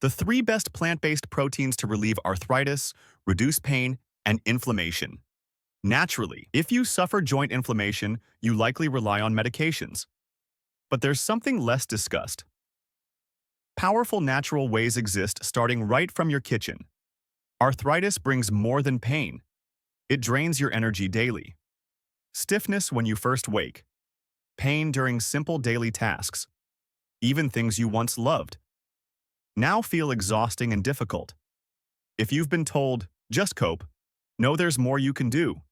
The three best plant-based proteins to relieve arthritis, reduce pain, and inflammation. Naturally, if you suffer joint inflammation, you likely rely on medications. But there's something less discussed. Powerful natural ways exist starting right from your kitchen. Arthritis brings more than pain. It drains your energy daily. Stiffness when you first wake. Pain during simple daily tasks. Even things you once loved now feel exhausting and difficult. If you've been told, just cope, know there's more you can do.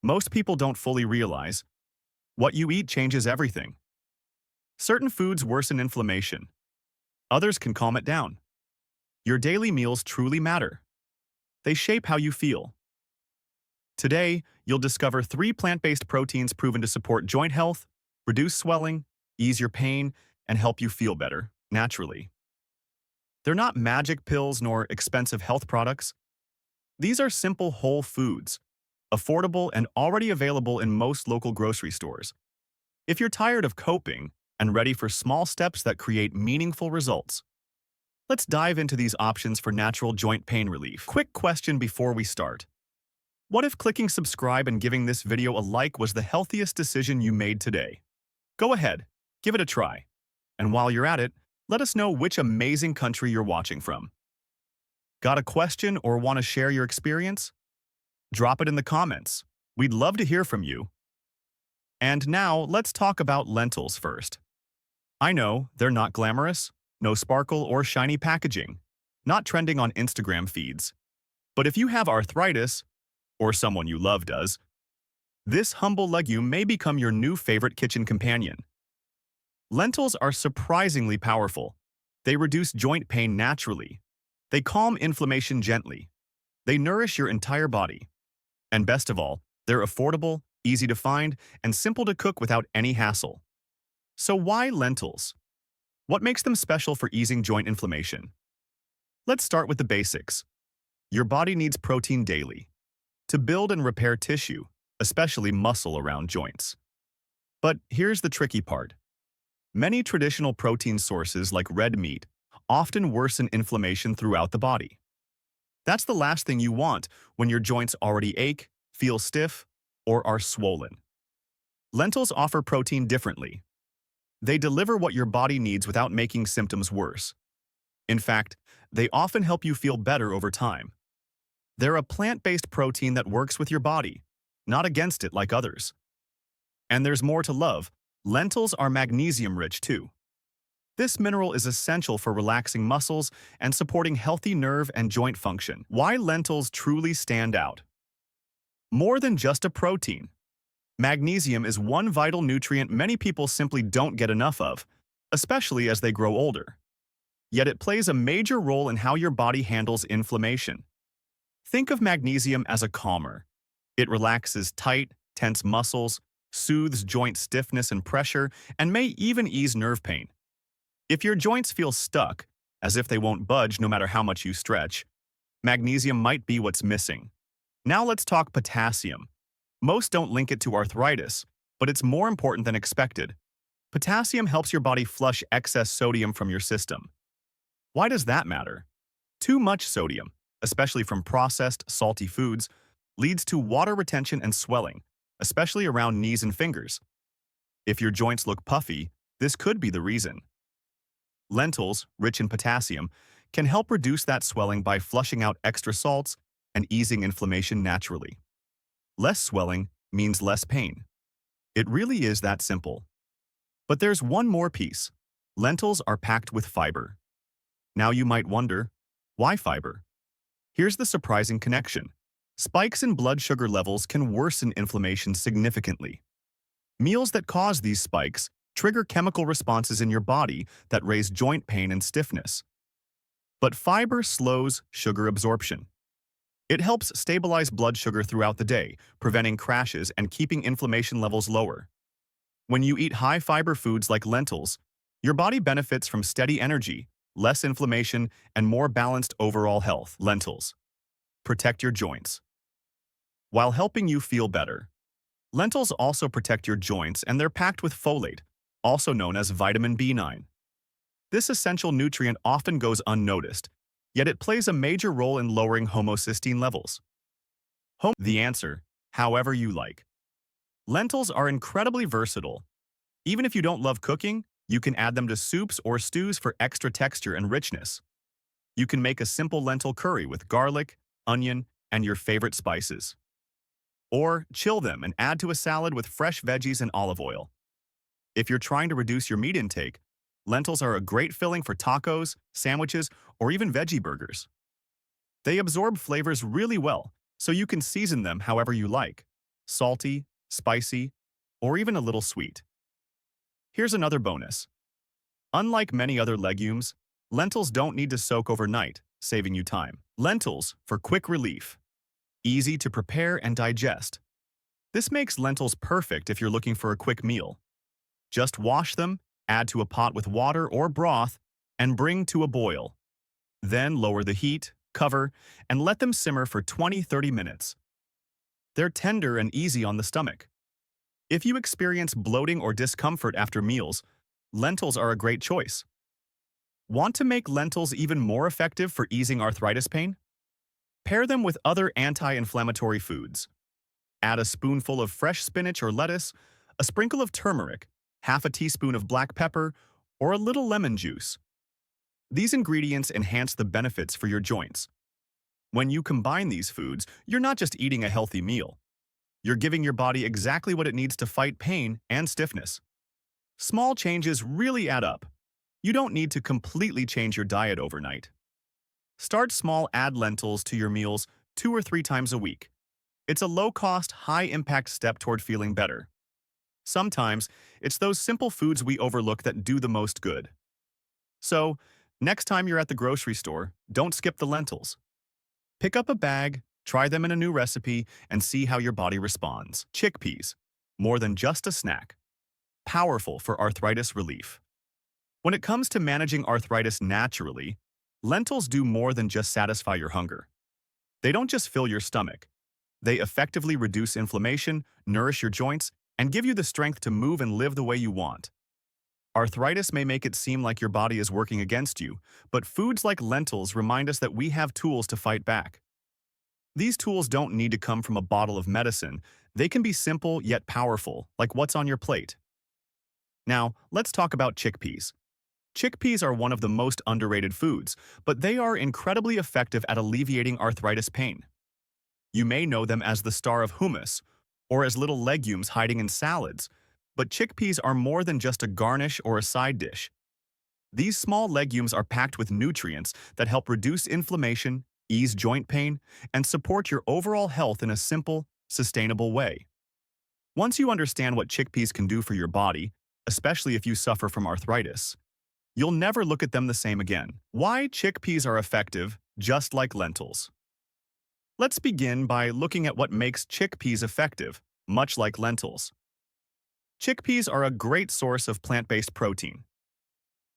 Most people don't fully realize what you eat changes everything. Certain foods worsen inflammation. Others can calm it down. Your daily meals truly matter. They shape how you feel. Today, you'll discover three plant-based proteins proven to support joint health, reduce swelling, ease your pain, and help you feel better, naturally. They're not magic pills nor expensive health products. These are simple whole foods, affordable and already available in most local grocery stores. If you're tired of coping and ready for small steps that create meaningful results, let's dive into these options for natural joint pain relief. Quick question before we start. What if clicking subscribe and giving this video a like was the healthiest decision you made today? Go ahead, give it a try. And while you're at it, let us know which amazing country you're watching from. Got a question or want to share your experience? Drop it in the comments. We'd love to hear from you. And now, let's talk about lentils first. I know, they're not glamorous, no sparkle or shiny packaging, not trending on Instagram feeds. But if you have arthritis, or someone you love does, this humble legume may become your new favorite kitchen companion. Lentils are surprisingly powerful. They reduce joint pain naturally. They calm inflammation gently. They nourish your entire body. And best of all, they're affordable, easy to find, and simple to cook without any hassle. So why lentils? What makes them special for easing joint inflammation? Let's start with the basics. Your body needs protein daily to build and repair tissue, especially muscle around joints. But here's the tricky part. Many traditional protein sources like red meat often worsen inflammation throughout the body. That's the last thing you want when your joints already ache, feel stiff, or are swollen. Lentils offer protein differently. They deliver what your body needs without making symptoms worse. In fact, they often help you feel better over time. They're a plant-based protein that works with your body, not against it like others. And there's more to love. Lentils are magnesium-rich too. This mineral is essential for relaxing muscles and supporting healthy nerve and joint function. Why lentils truly stand out? More than just a protein. Magnesium is one vital nutrient many people simply don't get enough of, especially as they grow older. Yet it plays a major role in how your body handles inflammation. Think of magnesium as a calmer. It relaxes tight, tense muscles, soothes joint stiffness and pressure, and may even ease nerve pain. If your joints feel stuck, as if they won't budge no matter how much you stretch, magnesium might be what's missing. Now let's talk potassium. Most don't link it to arthritis, but it's more important than expected. Potassium helps your body flush excess sodium from your system. Why does that matter? Too much sodium, especially from processed, salty foods, leads to water retention and swelling, especially around knees and fingers. If your joints look puffy, this could be the reason. Lentils, rich in potassium, can help reduce that swelling by flushing out extra salts and easing inflammation naturally. Less swelling means less pain. It really is that simple. But there's one more piece. Lentils are packed with fiber. Now you might wonder, why fiber? Here's the surprising connection. Spikes in blood sugar levels can worsen inflammation significantly. Meals that cause these spikes trigger chemical responses in your body that raise joint pain and stiffness. But fiber slows sugar absorption. It helps stabilize blood sugar throughout the day, preventing crashes and keeping inflammation levels lower. When you eat high-fiber foods like lentils, your body benefits from steady energy, less inflammation, and more balanced overall health. Lentils protect your joints while helping you feel better. Lentils also protect your joints, and they're packed with folate, also known as vitamin B9. This essential nutrient often goes unnoticed, yet it plays a major role in lowering homocysteine levels. The answer, however you like. Lentils are incredibly versatile. Even if you don't love cooking, you can add them to soups or stews for extra texture and richness. You can make a simple lentil curry with garlic, onion, and your favorite spices. Or chill them and add to a salad with fresh veggies and olive oil. If you're trying to reduce your meat intake, lentils are a great filling for tacos, sandwiches, or even veggie burgers. They absorb flavors really well, so you can season them however you like: salty, spicy, or even a little sweet. Here's another bonus. Unlike many other legumes, lentils don't need to soak overnight, saving you time. Lentils for quick relief. Easy to prepare and digest. This makes lentils perfect if you're looking for a quick meal. Just wash them, add to a pot with water or broth, and bring to a boil. Then lower the heat, cover, and let them simmer for 20–30 minutes. They're tender and easy on the stomach. If you experience bloating or discomfort after meals, lentils are a great choice. Want to make lentils even more effective for easing arthritis pain? Pair them with other anti-inflammatory foods. Add a spoonful of fresh spinach or lettuce, a sprinkle of turmeric, half a teaspoon of black pepper, or a little lemon juice. These ingredients enhance the benefits for your joints. When you combine these foods, you're not just eating a healthy meal. You're giving your body exactly what it needs to fight pain and stiffness. Small changes really add up. You don't need to completely change your diet overnight. Start small, add lentils to your meals 2 or 3 times a week. It's a low-cost, high-impact step toward feeling better. Sometimes, it's those simple foods we overlook that do the most good. So, next time you're at the grocery store, don't skip the lentils. Pick up a bag, try them in a new recipe, and see how your body responds. Chickpeas. More than just a snack. Powerful for arthritis relief. When it comes to managing arthritis naturally, lentils do more than just satisfy your hunger. They don't just fill your stomach. They effectively reduce inflammation, nourish your joints, and give you the strength to move and live the way you want. Arthritis may make it seem like your body is working against you, but foods like lentils remind us that we have tools to fight back. These tools don't need to come from a bottle of medicine. They can be simple yet powerful, like what's on your plate. Now, let's talk about chickpeas. Chickpeas are one of the most underrated foods, but they are incredibly effective at alleviating arthritis pain. You may know them as the star of hummus, or as little legumes hiding in salads, but chickpeas are more than just a garnish or a side dish. These small legumes are packed with nutrients that help reduce inflammation, ease joint pain, and support your overall health in a simple, sustainable way. Once you understand what chickpeas can do for your body, especially if you suffer from arthritis, you'll never look at them the same again. Why chickpeas are effective, just like lentils. Let's begin by looking at what makes chickpeas effective, much like lentils. Chickpeas are a great source of plant-based protein.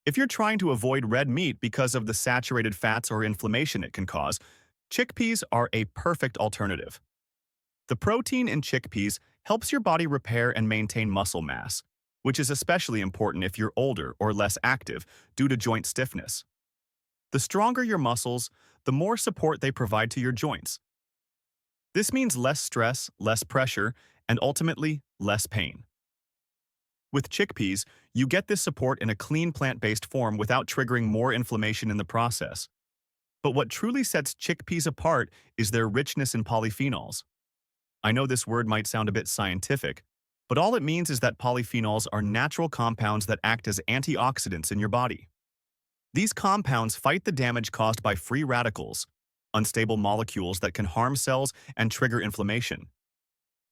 If you're trying to avoid red meat because of the saturated fats or inflammation it can cause, chickpeas are a perfect alternative. The protein in chickpeas helps your body repair and maintain muscle mass, which is especially important if you're older or less active due to joint stiffness. The stronger your muscles, the more support they provide to your joints. This means less stress, less pressure, and ultimately, less pain. With chickpeas, you get this support in a clean plant-based form without triggering more inflammation in the process. But what truly sets chickpeas apart is their richness in polyphenols. I know this word might sound a bit scientific, but all it means is that polyphenols are natural compounds that act as antioxidants in your body. These compounds fight the damage caused by free radicals, unstable molecules that can harm cells and trigger inflammation.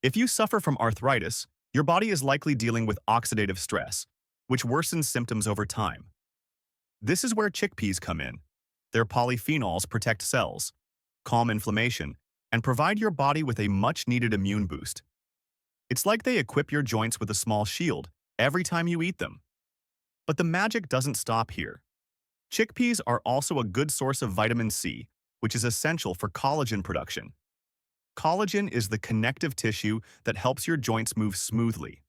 If you suffer from arthritis, your body is likely dealing with oxidative stress, which worsens symptoms over time. This is where chickpeas come in. Their polyphenols protect cells, calm inflammation, and provide your body with a much-needed immune boost. It's like they equip your joints with a small shield every time you eat them. But the magic doesn't stop here. Chickpeas are also a good source of vitamin C, which is essential for collagen production. Collagen is the connective tissue that helps your joints move smoothly.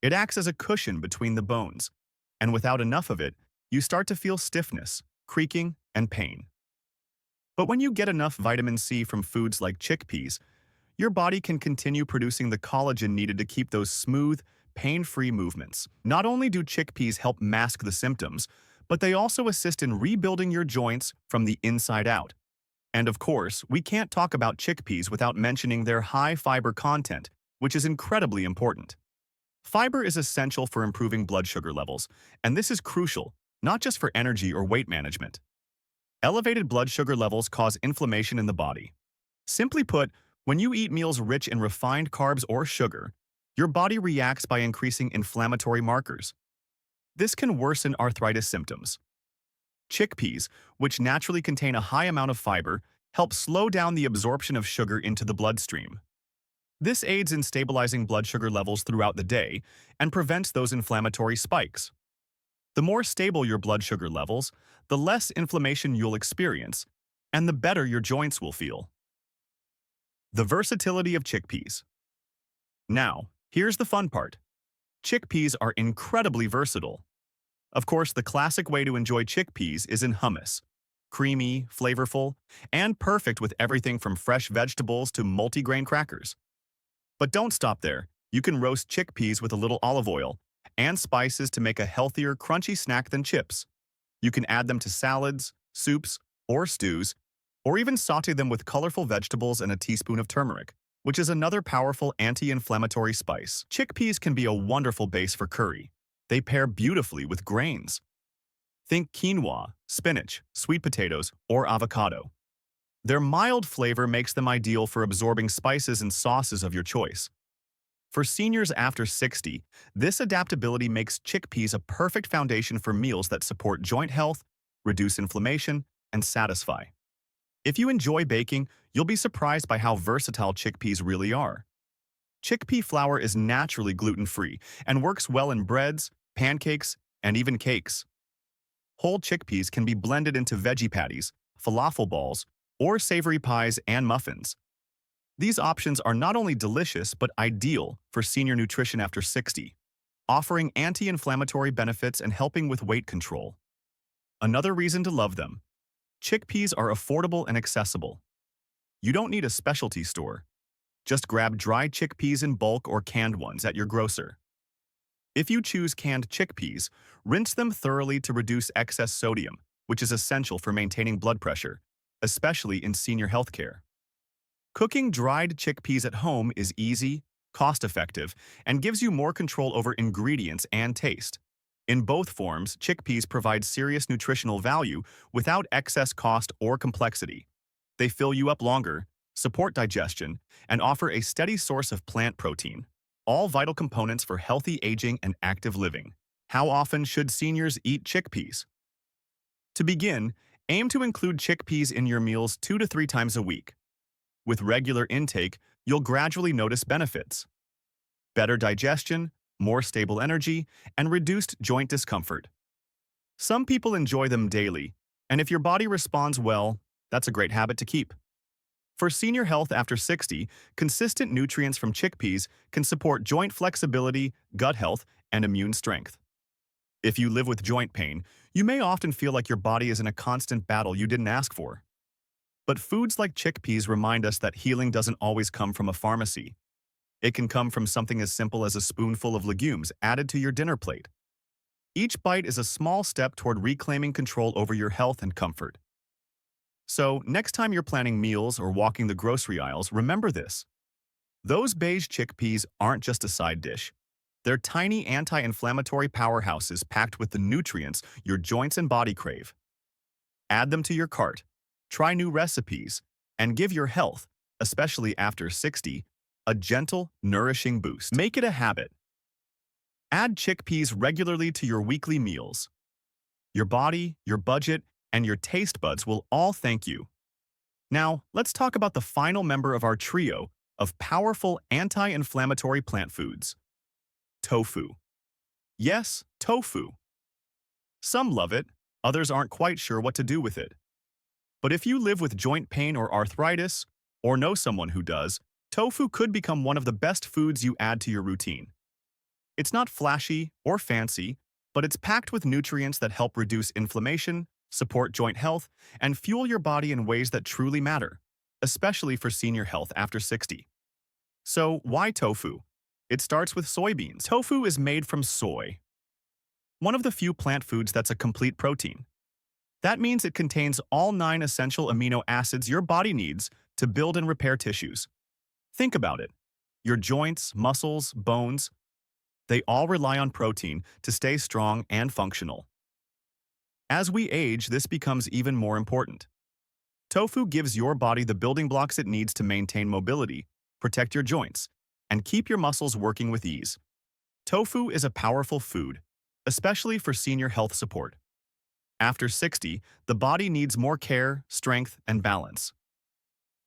It acts as a cushion between the bones, and without enough of it, you start to feel stiffness, creaking, and pain. But when you get enough vitamin C from foods like chickpeas, your body can continue producing the collagen needed to keep those smooth, pain-free movements. Not only do chickpeas help mask the symptoms, but they also assist in rebuilding your joints from the inside out. And of course, we can't talk about chickpeas without mentioning their high fiber content, which is incredibly important. Fiber is essential for improving blood sugar levels, and this is crucial, not just for energy or weight management. Elevated blood sugar levels cause inflammation in the body. Simply put, when you eat meals rich in refined carbs or sugar, your body reacts by increasing inflammatory markers. This can worsen arthritis symptoms. Chickpeas, which naturally contain a high amount of fiber, help slow down the absorption of sugar into the bloodstream. This aids in stabilizing blood sugar levels throughout the day and prevents those inflammatory spikes. The more stable your blood sugar levels, the less inflammation you'll experience, and the better your joints will feel. The versatility of chickpeas. Now, here's the fun part. Chickpeas are incredibly versatile. Of course, the classic way to enjoy chickpeas is in hummus. Creamy, flavorful, and perfect with everything from fresh vegetables to multigrain crackers. But don't stop there. You can roast chickpeas with a little olive oil and spices to make a healthier, crunchy snack than chips. You can add them to salads, soups, or stews, or even saute them with colorful vegetables and a teaspoon of turmeric, which is another powerful anti-inflammatory spice. Chickpeas can be a wonderful base for curry. They pair beautifully with grains. Think quinoa, spinach, sweet potatoes, or avocado. Their mild flavor makes them ideal for absorbing spices and sauces of your choice. For seniors after 60, this adaptability makes chickpeas a perfect foundation for meals that support joint health, reduce inflammation, and satisfy. If you enjoy baking, you'll be surprised by how versatile chickpeas really are. Chickpea flour is naturally gluten-free and works well in breads, pancakes, and even cakes. Whole chickpeas can be blended into veggie patties, falafel balls, or savory pies and muffins. These options are not only delicious but ideal for senior nutrition after 60, offering anti-inflammatory benefits and helping with weight control. Another reason to love them: chickpeas are affordable and accessible. You don't need a specialty store. Just grab dried chickpeas in bulk or canned ones at your grocer. If you choose canned chickpeas, rinse them thoroughly to reduce excess sodium, which is essential for maintaining blood pressure, especially in senior healthcare. Cooking dried chickpeas at home is easy, cost-effective, and gives you more control over ingredients and taste. In both forms, chickpeas provide serious nutritional value without excess cost or complexity. They fill you up longer, support digestion, and offer a steady source of plant protein, all vital components for healthy aging and active living. How often should seniors eat chickpeas? To begin, aim to include chickpeas in your meals 2 to 3 times a week. With regular intake, you'll gradually notice benefits: better digestion, more stable energy, and reduced joint discomfort. Some people enjoy them daily, and if your body responds well, that's a great habit to keep. For senior health after 60, consistent nutrients from chickpeas can support joint flexibility, gut health, and immune strength. If you live with joint pain, you may often feel like your body is in a constant battle you didn't ask for. But foods like chickpeas remind us that healing doesn't always come from a pharmacy. It can come from something as simple as a spoonful of legumes added to your dinner plate. Each bite is a small step toward reclaiming control over your health and comfort. So, next time you're planning meals or walking the grocery aisles, remember this: those beige chickpeas aren't just a side dish. They're tiny anti-inflammatory powerhouses packed with the nutrients your joints and body crave. Add them to your cart, try new recipes, and give your health, especially after 60, a gentle, nourishing boost. Make it a habit. Add chickpeas regularly to your weekly meals. Your body, your budget, and your taste buds will all thank you. Now, let's talk about the final member of our trio of powerful anti-inflammatory plant foods: tofu. Yes, tofu. Some love it, others aren't quite sure what to do with it. But if you live with joint pain or arthritis, or know someone who does, tofu could become one of the best foods you add to your routine. It's not flashy or fancy, but it's packed with nutrients that help reduce inflammation, support joint health, and fuel your body in ways that truly matter, especially for senior health after 60. So, why tofu? It starts with soybeans. Tofu is made from soy, one of the few plant foods that's a complete protein. That means it contains all 9 essential amino acids your body needs to build and repair tissues. Think about it. Your joints, muscles, bones, they all rely on protein to stay strong and functional. As we age, this becomes even more important. Tofu gives your body the building blocks it needs to maintain mobility, protect your joints, and keep your muscles working with ease. Tofu is a powerful food, especially for senior health support. After 60, the body needs more care, strength, and balance.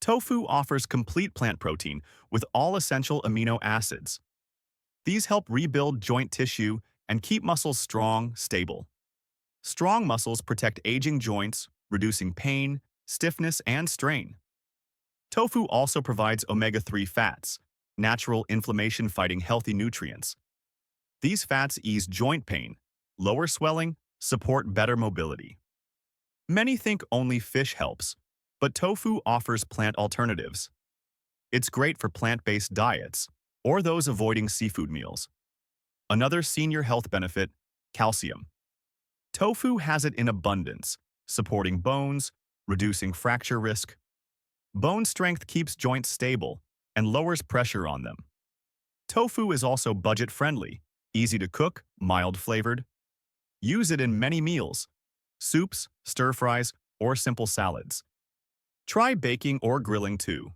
Tofu offers complete plant protein with all essential amino acids. These help rebuild joint tissue and keep muscles strong, stable. Strong muscles protect aging joints, reducing pain, stiffness, and strain. Tofu also provides omega-3 fats, natural inflammation-fighting healthy nutrients. These fats ease joint pain, lower swelling, support better mobility. Many think only fish helps, but tofu offers plant alternatives. It's great for plant-based diets or those avoiding seafood meals. Another senior health benefit, calcium. Tofu has it in abundance, supporting bones, reducing fracture risk. Bone strength keeps joints stable and lowers pressure on them. Tofu is also budget-friendly, easy to cook, mild-flavored. Use it in many meals, soups, stir-fries, or simple salads. Try baking or grilling too.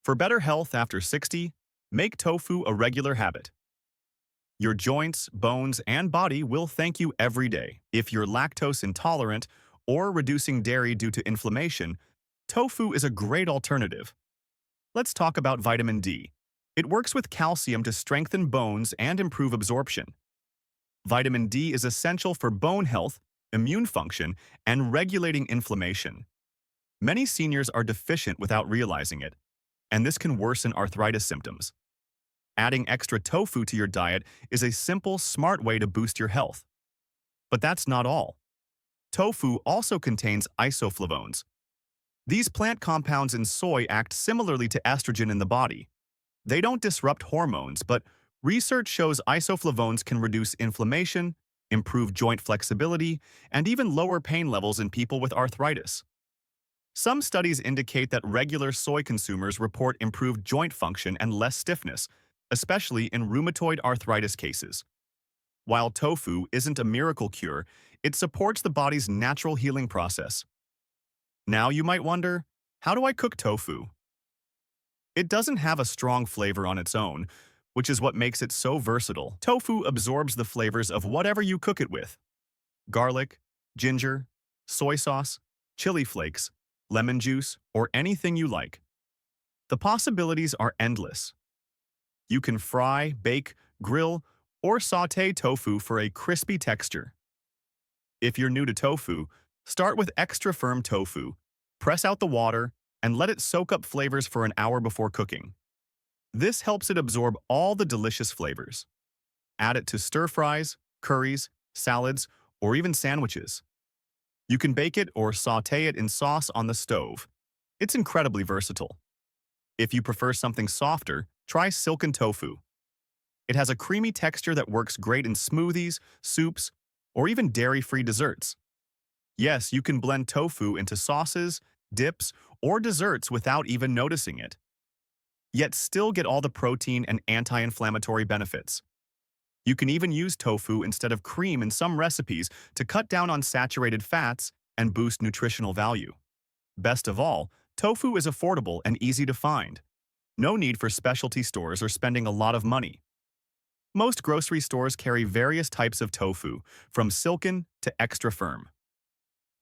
For better health after 60, make tofu a regular habit. Your joints, bones, and body will thank you every day. If you're lactose intolerant or reducing dairy due to inflammation, tofu is a great alternative. Let's talk about vitamin D. It works with calcium to strengthen bones and improve absorption. Vitamin D is essential for bone health, immune function, and regulating inflammation. Many seniors are deficient without realizing it, and this can worsen arthritis symptoms. Adding extra tofu to your diet is a simple, smart way to boost your health. But that's not all. Tofu also contains isoflavones. These plant compounds in soy act similarly to estrogen in the body. They don't disrupt hormones, but research shows isoflavones can reduce inflammation, improve joint flexibility, and even lower pain levels in people with arthritis. Some studies indicate that regular soy consumers report improved joint function and less stiffness, especially in rheumatoid arthritis cases. While tofu isn't a miracle cure, it supports the body's natural healing process. Now you might wonder, how do I cook tofu? It doesn't have a strong flavor on its own, which is what makes it so versatile. Tofu absorbs the flavors of whatever you cook it with. Garlic, ginger, soy sauce, chili flakes, lemon juice, or anything you like. The possibilities are endless. You can fry, bake, grill, or sauté tofu for a crispy texture. If you're new to tofu, start with extra firm tofu. Press out the water and let it soak up flavors for an hour before cooking. This helps it absorb all the delicious flavors. Add it to stir-fries, curries, salads, or even sandwiches. You can bake it or sauté it in sauce on the stove. It's incredibly versatile. If you prefer something softer, try silken tofu. It has a creamy texture that works great in smoothies, soups, or even dairy-free desserts. Yes, you can blend tofu into sauces, dips, or desserts without even noticing it, yet still get all the protein and anti-inflammatory benefits. You can even use tofu instead of cream in some recipes to cut down on saturated fats and boost nutritional value. Best of all, tofu is affordable and easy to find. No need for specialty stores or spending a lot of money. Most grocery stores carry various types of tofu, from silken to extra firm.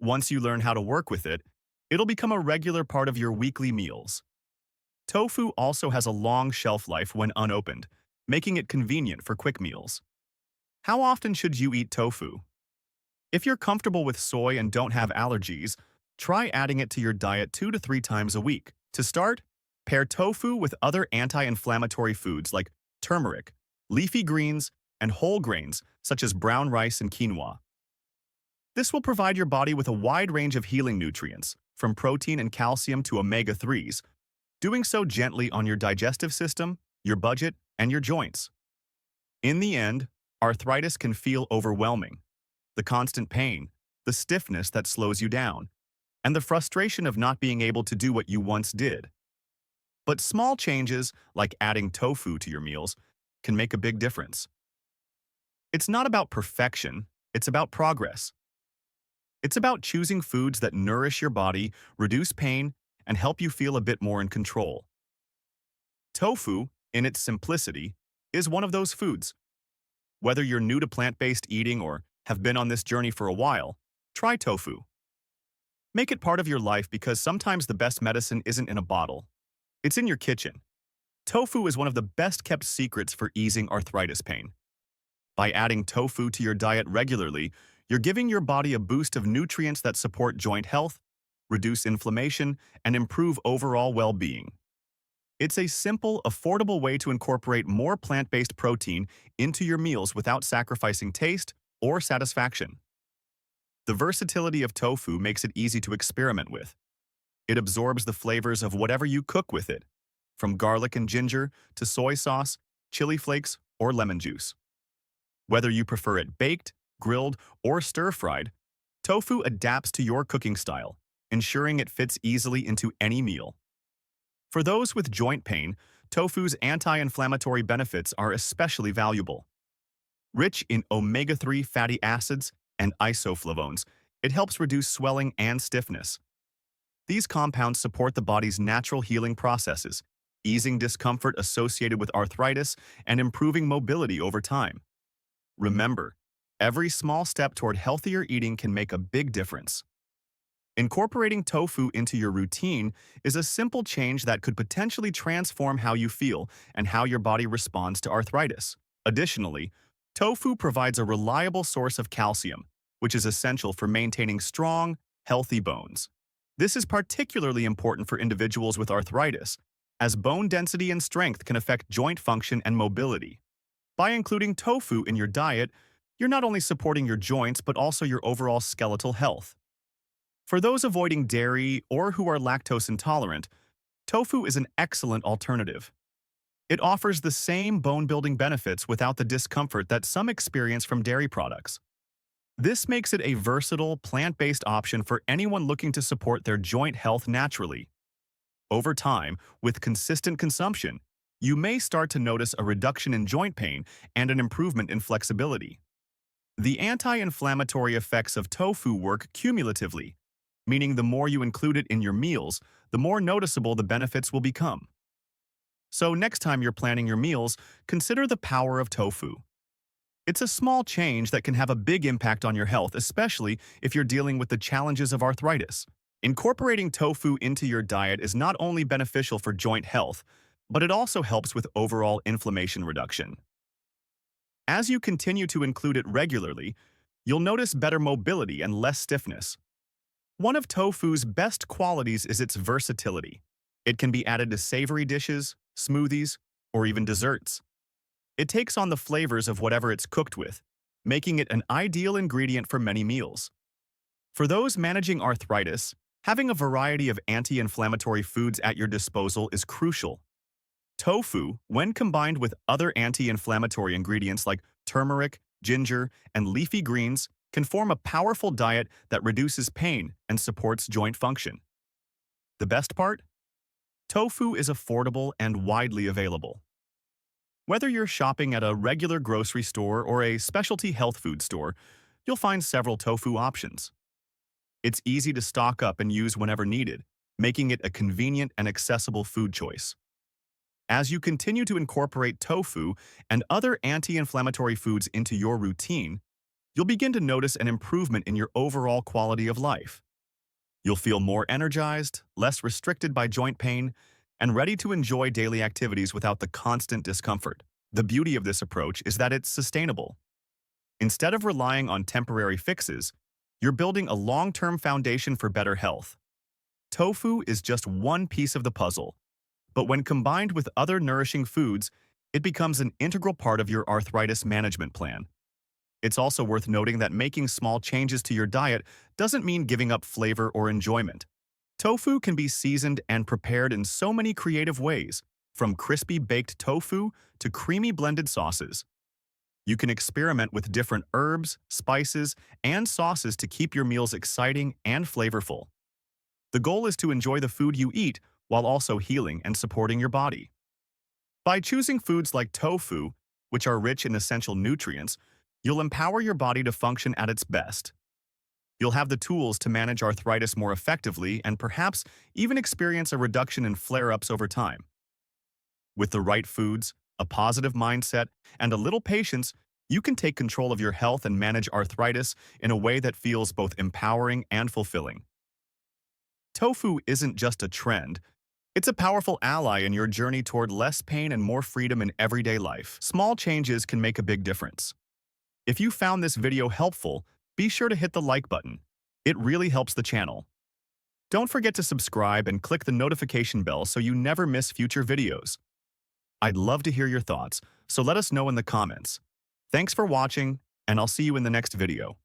Once you learn how to work with it, it'll become a regular part of your weekly meals. Tofu also has a long shelf life when unopened, making it convenient for quick meals. How often should you eat tofu? If you're comfortable with soy and don't have allergies, try adding it to your diet 2 to 3 times a week. To start, pair tofu with other anti-inflammatory foods like turmeric, leafy greens, and whole grains such as brown rice and quinoa. This will provide your body with a wide range of healing nutrients, from protein and calcium to omega-3s, doing so gently on your digestive system, your budget, and your joints. In the end, arthritis can feel overwhelming. The constant pain, the stiffness that slows you down, and the frustration of not being able to do what you once did. But small changes, like adding tofu to your meals, can make a big difference. It's not about perfection, it's about progress. It's about choosing foods that nourish your body, reduce pain, and help you feel a bit more in control. Tofu, in its simplicity, is one of those foods. Whether you're new to plant-based eating or have been on this journey for a while, try tofu. Make it part of your life because sometimes the best medicine isn't in a bottle. It's in your kitchen. Tofu is one of the best-kept secrets for easing arthritis pain. By adding tofu to your diet regularly, you're giving your body a boost of nutrients that support joint health, reduce inflammation, and improve overall well-being. It's a simple, affordable way to incorporate more plant-based protein into your meals without sacrificing taste or satisfaction. The versatility of tofu makes it easy to experiment with. It absorbs the flavors of whatever you cook with it, from garlic and ginger to soy sauce, chili flakes, or lemon juice. Whether you prefer it baked, grilled, or stir-fried, tofu adapts to your cooking style, ensuring it fits easily into any meal. For those with joint pain, tofu's anti-inflammatory benefits are especially valuable. Rich in omega-3 fatty acids and isoflavones, it helps reduce swelling and stiffness. These compounds support the body's natural healing processes, easing discomfort associated with arthritis and improving mobility over time. Remember, every small step toward healthier eating can make a big difference. Incorporating tofu into your routine is a simple change that could potentially transform how you feel and how your body responds to arthritis. Additionally, tofu provides a reliable source of calcium, which is essential for maintaining strong, healthy bones. This is particularly important for individuals with arthritis, as bone density and strength can affect joint function and mobility. By including tofu in your diet, you're not only supporting your joints but also your overall skeletal health. For those avoiding dairy or who are lactose intolerant, tofu is an excellent alternative. It offers the same bone-building benefits without the discomfort that some experience from dairy products. This makes it a versatile, plant-based option for anyone looking to support their joint health naturally. Over time, with consistent consumption, you may start to notice a reduction in joint pain and an improvement in flexibility. The anti-inflammatory effects of tofu work cumulatively, meaning the more you include it in your meals, the more noticeable the benefits will become. So next time you're planning your meals, consider the power of tofu. It's a small change that can have a big impact on your health, especially if you're dealing with the challenges of arthritis. Incorporating tofu into your diet is not only beneficial for joint health, but it also helps with overall inflammation reduction. As you continue to include it regularly, you'll notice better mobility and less stiffness. One of tofu's best qualities is its versatility. It can be added to savory dishes, smoothies, or even desserts. It takes on the flavors of whatever it's cooked with, making it an ideal ingredient for many meals. For those managing arthritis, having a variety of anti-inflammatory foods at your disposal is crucial. Tofu, when combined with other anti-inflammatory ingredients like turmeric, ginger, and leafy greens, can form a powerful diet that reduces pain and supports joint function. The best part? Tofu is affordable and widely available. Whether you're shopping at a regular grocery store or a specialty health food store, you'll find several tofu options. It's easy to stock up and use whenever needed, making it a convenient and accessible food choice. As you continue to incorporate tofu and other anti-inflammatory foods into your routine, you'll begin to notice an improvement in your overall quality of life. You'll feel more energized, less restricted by joint pain, and ready to enjoy daily activities without the constant discomfort. The beauty of this approach is that it's sustainable. Instead of relying on temporary fixes, you're building a long-term foundation for better health. Tofu is just one piece of the puzzle, but when combined with other nourishing foods, It becomes an integral part of your arthritis management plan. It's also worth noting that making small changes to your diet doesn't mean giving up flavor or enjoyment. Tofu can be seasoned and prepared in so many creative ways, from crispy baked tofu to creamy blended sauces. You can experiment with different herbs, spices, and sauces to keep your meals exciting and flavorful. The goal is to enjoy the food you eat while also healing and supporting your body. By choosing foods like tofu, which are rich in essential nutrients, you'll empower your body to function at its best. You'll have the tools to manage arthritis more effectively and perhaps even experience a reduction in flare-ups over time. With the right foods, a positive mindset, and a little patience, you can take control of your health and manage arthritis in a way that feels both empowering and fulfilling. Tofu isn't just a trend. It's a powerful ally in your journey toward less pain and more freedom in everyday life. Small changes can make a big difference. If you found this video helpful, be sure to hit the like button. It really helps the channel. Don't forget to subscribe and click the notification bell so you never miss future videos. I'd love to hear your thoughts, so let us know in the comments. Thanks for watching, and I'll see you in the next video.